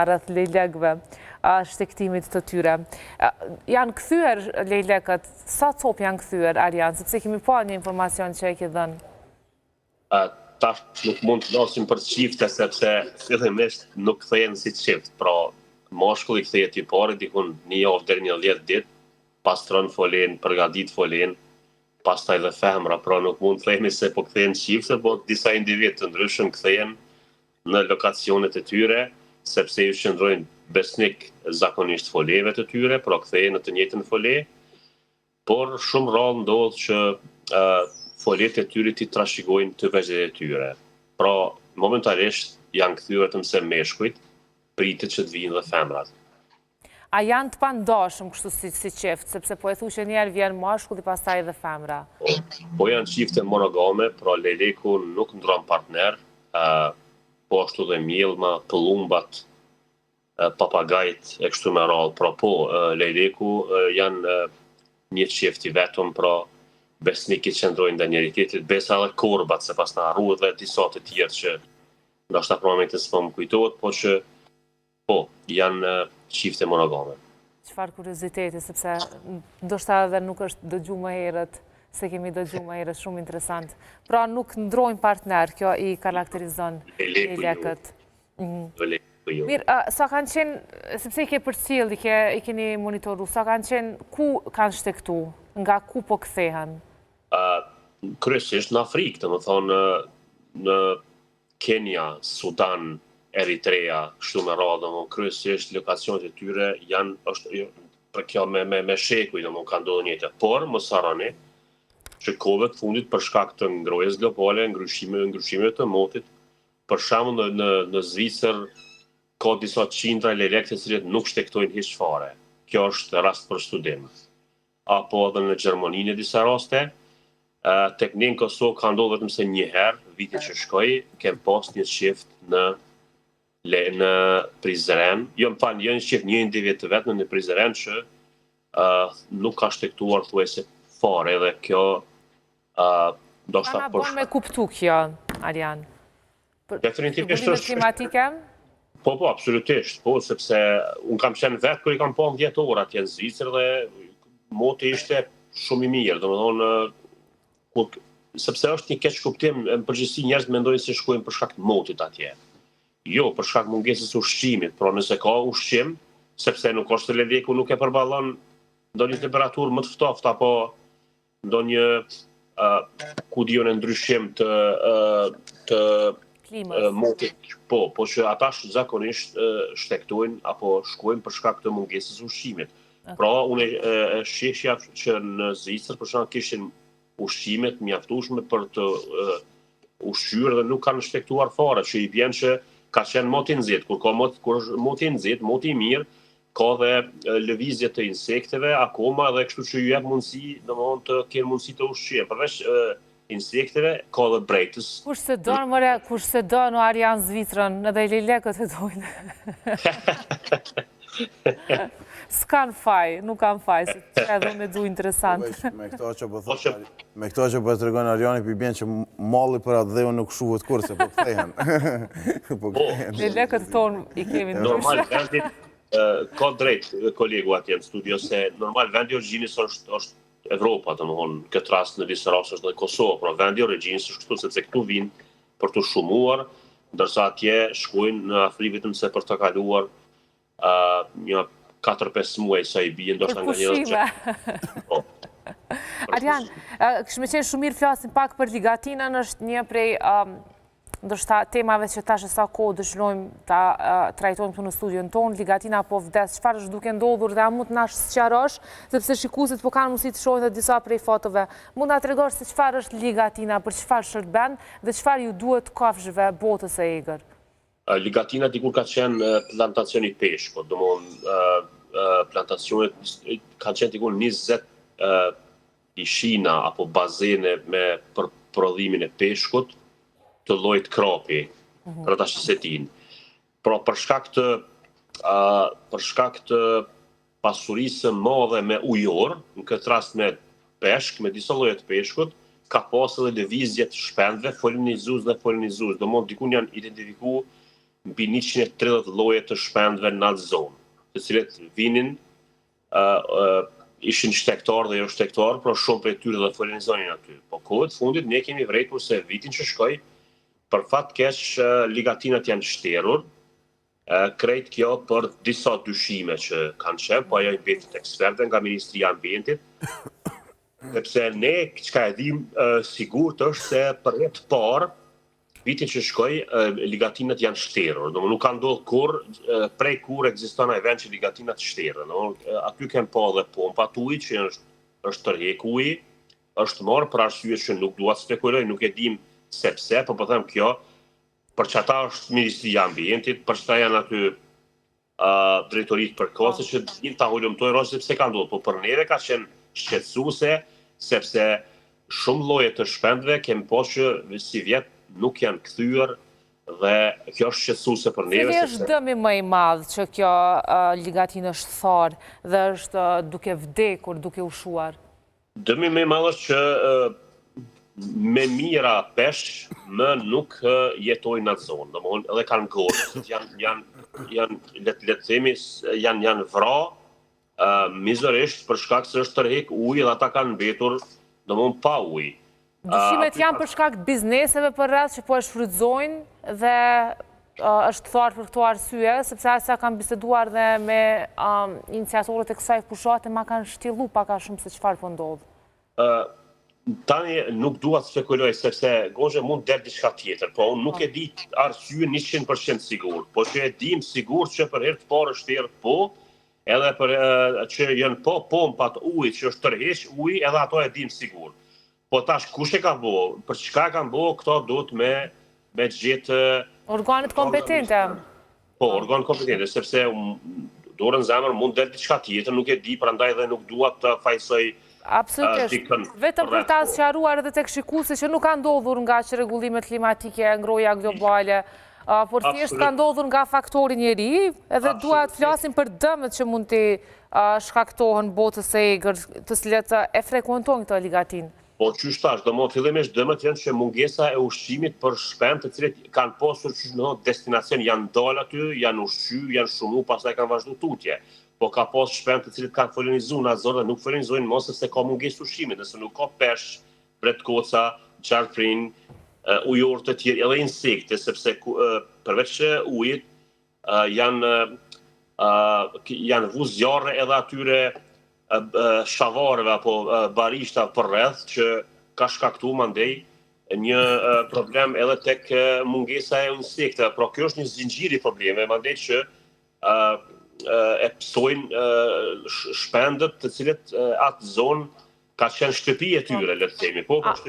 rreth lejlekëve, shtektimit të tyre. Janë kthyer lejlekët, sa copë janë kthyer, Arjan, sepse kemi pa një informacion që e ke dhënë. Tash nuk mund të flasim për çifte sepse fillimisht nuk kthehen si çift, pra mashkulli kthehet i parë dikun një javë deri në 10 ditë, pastron folin, përgatit folin, pastaj dhe femra, pra nuk mund të themi se po kthehen çifte, po disa individ të ndryshëm kthehen në lokacionet e tyre, sepse ju qëndrojnë besnik zakonisht foleve të tyre, pra kthehen në të njëjtën fole, por shumë rrallë ndodh që folet e tyre ti trashëgojnë të veçjet e tyre. Pra, momentalisht janë kthyer vetëm se meshkujt, pritet që të vinë dhe femrat. A janë të pandashëm kështu si çift, sepse po e thu që njerë vjen mashkull dhe pastaj edhe femra? Po janë çifte monogame, pra lejleku nuk ndron partner, po ashtu dhe mjellma, pëllumbat, papagajt e kështu me radhë, pra po, lejleku janë një çift i vetëm, pra besnikit që ndrojnë dhe njëri tjetrit, besa dhe korbat, se pas në arruhet dhe disa të tjerë që nga shta prometës po më kujtohet, po që po, janë çifte monogame. Çfarë kurioziteti, sepse ndoshta edhe nuk është dëgju më herët, se kemi dëgju më herët, shumë interesant. Pra nuk ndrojnë partner, kjo i karakterizon lejlekët. Mirë, sa kanë qenë, sepse i ke përcjell, i keni monitoru, sa kanë qenë, ku kanë shtektu, nga ku po kthehen? Kryesisht në Afrikë, të më thonë në Kenya, Sudan, Eritrea, kështu me radhë, kryesisht lokacionet e tyre janë, për kjo me shekuj, kanë ndodhur njëjtë. Por, mos harroni, që kohëve të fundit për shkak të ngrohjes globale, ndryshimeve të motit, për shembull në Zvicër ka disa qindra lejlek të cilët nuk shtektojnë hiç fare. Kjo është rast për studim. Apo edhe në Gjermani në disa raste, tek ne në Kosovë ka ndodhur vetëm se një herë, vitin që shkoi, kem pas një çift në Prizren, jo një çift, një individ të vetëm në Prizren që nuk ka shtektuar thuajse fare, dhe kjo ndoshta Ka na bën me kuptu kjo, Arjan? Definitivisht është klimatike? Po, absolutisht, po, sepse unë kam qenë vetë kër i kam pa 10 orë atje në Zvicër dhe moti ishte shumë i mirë, domethënë sepse është një keq kuptim, në përgjithësi njerëzit mendojnë se shkojnë për shkak të motit atje. Jo, për shkak mungesës ushqimit, pra nëse ka ushqim, sepse nuk është lejleku nuk e përballon ndonjë temperaturë më të ftoftë apo ndonjë ku diun ndryshim të motit, po që ata zakonisht shtektojnë apo shkojnë për shkak të mungesës ushqimit. Pra, unë e shihja që në Zvicër për shkak kishin ushqimet mjaftueshme për të ushqyer dhe nuk kanë shtektuar fare, që i vjen që ka qenë moti i nxehtë, kur moti i nxehtë, moti i mirë, ka dhe lëvizje të insekteve akoma dhe kështu që ju jep mundësi, domethënë të kenë mundësi të ushqyen. Përveç insekteve, ka dhe brejtës. Kush se do në Arjan Zvicrën, edhe i lejlekët e dojnë. S'kan faj, nuk kanë faj, se që edhe me du interesant. Me këto që po të tregon Arjani, për bjen që malli për atë dheu nuk shuhet kur, se po kthehen. Lejlekët tonë i kemi ndryshe. Normal, vendit, ka drejt kolegu atje në studio, se normal vendi i origjinës është Evropa, domethënë këtë rast në disa raste është edhe Kosova, pra vendi i origjinës është kështu sepse këtu vinë për të shumuar, ndërsa atje shkojnë në Afrikë vetëm se për të kaluar një 4-5 muaj sa i bie ndoshta nga një që. Arjan, këshme qenë shumë mirë flasim pak për ligatinën, është një prej ndoshta temave që tash e sa kohë dëshirojmë ta trajtojmë këtu në studion tonë, ligatina po vdes, çfarë është duke ndodhur dhe a mund të na sqarosh, sepse shikuesit po kanë mundësi të shohin edhe disa prej fotove. Mund na tregosh se çfarë është ligatina, për çfarë shërben dhe çfarë ju duhet kafshëve botës së egër? Ligatina dikur ka qenë plantacion i peshkut, domthonë plantacionet kanë qenë dikur 20 pishina apo bazene për prodhimin e peshkut të llojit krapi, për ata që se din. Pra për shkak të pasurisë së madhe me ujor, në këtë rast me peshk, me disa lloje të peshkut, ka pas edhe lëvizje të shpendëve, polinizues dhe polinizues. Domthonë dikun janë identifikuar mbi 130 lloje të shpendëve në atë zonë, të cilët vinin ishin shtektar dhe jo shtektar, por shumë prej tyre dhe folenizonin aty. Po kohët fundit ne kemi vërejtur se vitin që shkoi, për fat keq ligatinat janë shterur, krejt kjo për disa dyshime që kanë qenë, po ajo i mbetet eksperte nga Ministria e Ambientit, sepse ne çka e dim sigurt është se për herë të parë vitin që shkoi ligatinat janë shterur. Do nuk ka ndodhur kurrë prej kur ekziston ai vend që ligatinat shterën. Aty kanë pa edhe pompa të ujit që është tërheq uji, është marrë për arsye që nuk dua të spekuloj, nuk e dim sepse, po them kjo për çata është Ministria e Ambientit, për çata janë aty drejtoritë përkohëse që din ta hulumtojnë rrugë sepse ka ndodhur, po për neve ka qenë shqetësuese sepse shumë lloje të shpendëve kemi pasur që si vjet nuk janë kthyer dhe kjo është shqetësuese për neve. Cili është dëmi më i madh që kjo ligatinë është tharë dhe është duke vdekur, duke ushuar? Dëmi më i madh është që me mira pesh më nuk jetojnë në atë zonë. Domthonë edhe kanë gorë, janë le të themi janë vra mizërisht për shkak se është tërheq uji dhe ata kanë mbetur domthonë pa ujë. Dyshimet janë për shkak të bizneseve për rreth që po e shfrytëzojnë dhe është tharë për këto arsye, sepse asa kanë biseduar dhe me iniciatorët e kësaj fushate ma kanë shtjellu pak a shumë se çfarë po ndodh. Tani nuk dua të spekuloj sepse gozhe mund del diçka tjetër, po unë nuk e di arsye 100% sigurt, po që e dim sigurt që për herë të parë është thirrë po, edhe për që janë po pompat ujit që është tërheq uji, edhe ato e dim sigurt. Po tash kush e ka bëu, për çka e kanë bëu, këto duhet me gjetë organet kompetente. Po, organet kompetente, sepse dorën zemër mund del diçka tjetër, nuk e di, prandaj dhe nuk dua të fajsoj. Absolutisht. Vetëm për ta sqaruar edhe tek shikuesi që nuk ka ndodhur nga rregullimet klimatike, ngroja globale, por thjesht ka ndodhur nga faktori njeri, edhe dua të flasim për dëmet që mund të shkaktohen botës së egër, të cilët e frekuentojnë këtë ligatinë. Po qysh tash, domethënë fillimisht dëmet janë që mungesa e ushqimit për shpend të cilët kanë pasur destinacion, janë dalë aty, janë ushqyer, janë shumu, pastaj kanë vazhduar tutje. Po ka pas shpend të cilët kanë folenizuar në Azore dhe nuk folenizojnë mos se ka mungesë ushqimi, nëse nuk ka pesh, bretkoca, gjarprin, ujor të tjerë, edhe insekte, sepse përveç ujit janë vu zjarre edhe atyre shavareve apo barishta për rreth që ka shkaktuar mandej një problem edhe tek mungesa e insekteve. Pra kjo është një zinxhir i problemeve, mandej që e psojnë shpendët të cilët atë zonë ka qenë shtëpi e tyre, le të themi.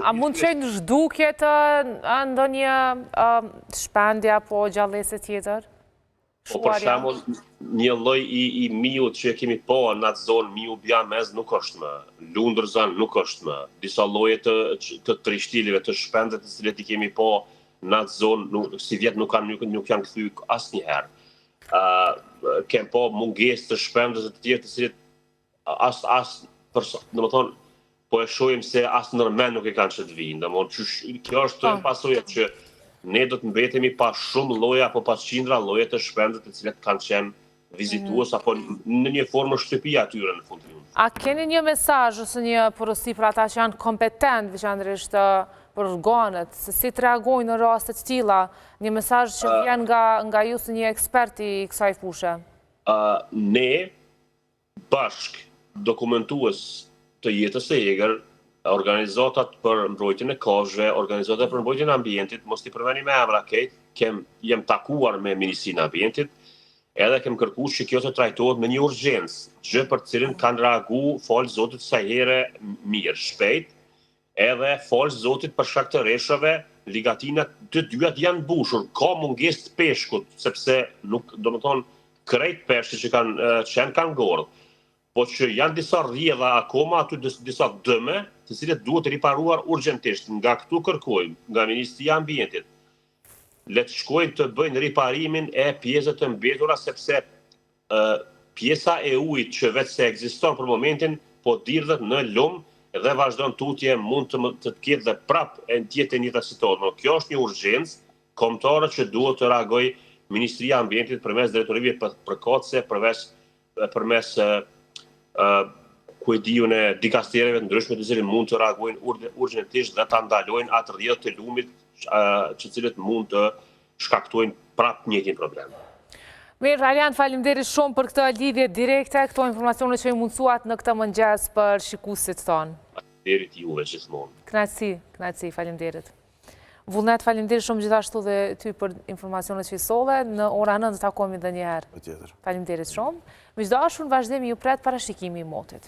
A mund të qenë zhdukje të ndonjë shpendje apo gjallëse tjetër? Po për shembull, një lloj i miut që kemi pa në atë zonë, miu biamez nuk është më, lundërzan nuk është më, disa lloje të trishtileve të shpendëve të cilët i kemi pa në atë zonë, si vjet nuk janë kthyer asnjëherë. Kem po mungesë të shpendëve të tjerë të cilët domethënë po e shohim se as nërmen nuk e kanë që të vinë. Domethënë kjo është pasojë që ne do të mbetemi pa shumë lloje apo pa qindra lloje të shpendëve të cilët kanë qenë vizitues apo në një formë shtëpi atyre në fund të ditës. A keni një mesazh ose një porosi për ata që janë kompetent veçanërisht për organet, se si të reagojnë në raste të tilla, një mesazh që vjen nga ju si një ekspert i kësaj fushë? Ne bashk dokumentues të jetës së egër, organizatat për mbrojtjen e kafshëve, organizatat për mbrojtjen e ambientit, mos t'i përmeni me emra këtë, jem takuar me Ministrinë e Ambientit, edhe kem kërkuar që kjo të trajtohet me një urgjencë, gjë për të cilën kanë reaguar falë Zotit sa herë mirë, shpejt, edhe falë Zotit për shkak të rreshave, ligatinat të dyat janë mbushur, ka mungesë të peshkut, sepse nuk, domethënë, krejt peshqit që kanë gordh, po që janë disa rrjedha akoma aty disa dëme, të cilët duhet riparuar urgjentisht. Nga këtu kërkojmë nga Ministria e Ambientit, le të shkojnë të bëjnë riparimin e pjesëve të mbetura, sepse pjesa e ujit që vetë se ekziston për momentin, po dirdhet në lum dhe vazhdon tutje, mund të ketë dhe prap e tjetë e njëta situatë. Kjo është një urgjencë kombëtare që duhet të reagojë Ministria e Ambientit përmes drejtorive përkatëse, përmes ku e diun e dikastereve të ndryshme të cilët mund të reagojnë urgjentisht dhe ta ndalojnë atë rrjedhë të lumit që cilët mund të shkaktojnë prapë njëjtin problem. Mirë, Arjan, faleminderit shumë për këtë lidhje direkte, këto informacione që i mundësuat në këtë mëngjes për shikuesit tonë. Faleminderit juve gjithmonë. Kënaqësi, faleminderit. Vullnet, faleminderit shumë gjithashtu dhe ty për informacionet që i solle. Në ora 9 do takohemi edhe një herë. Patjetër. Faleminderit shumë. Miqdashur, në vazhdim ju pret parashikimi i motit.